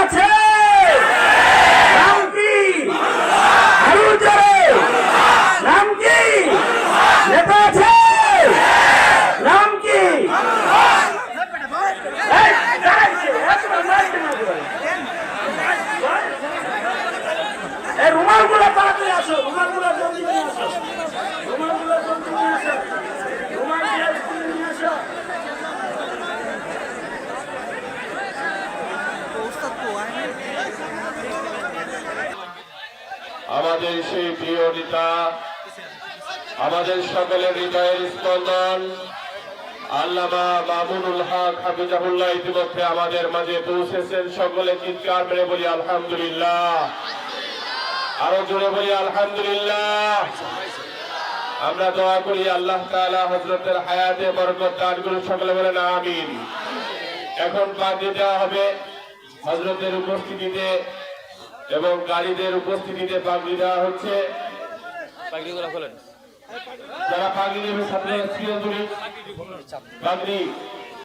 আছে নাম কি আরো জোরে নাম কি নেতা আছে নাম কি রুমাল গুলো তাড়াতাড়ি আসো রুমাল গুলো জলদি নিয়ে আসো রুমাল গুলো জলদি নিয়ে আসো রুমাল গুলো নিয়ে আসো আমাদের সেই প্রিয় নেতা আমাদের সকলের হৃদয়ের স্পন্দন আল্লামা মামুনুল হক হাফিজাহুল্লাহ ইতিমধ্যে আমাদের মাঝে পৌঁছেছেন। সকলে চিৎকার মেরে বলি আলহামদুলিল্লাহ, আরো জোরে বলি আলহামদুলিল্লাহ। আমরা দোয়া করি আল্লাহ তাআলা হযরতের হায়াতে বরকত দান করুন, সকলে বলেন আমিন। এখন পাগড়ি দেওয়া হবে হযরতের উপস্থিতিতে এবং গাড়িদের উপস্থিতিতে পাগড়ি দেওয়া হচ্ছে। যারা পাগড়ি নেবে ছাত্ররা পাগড়ি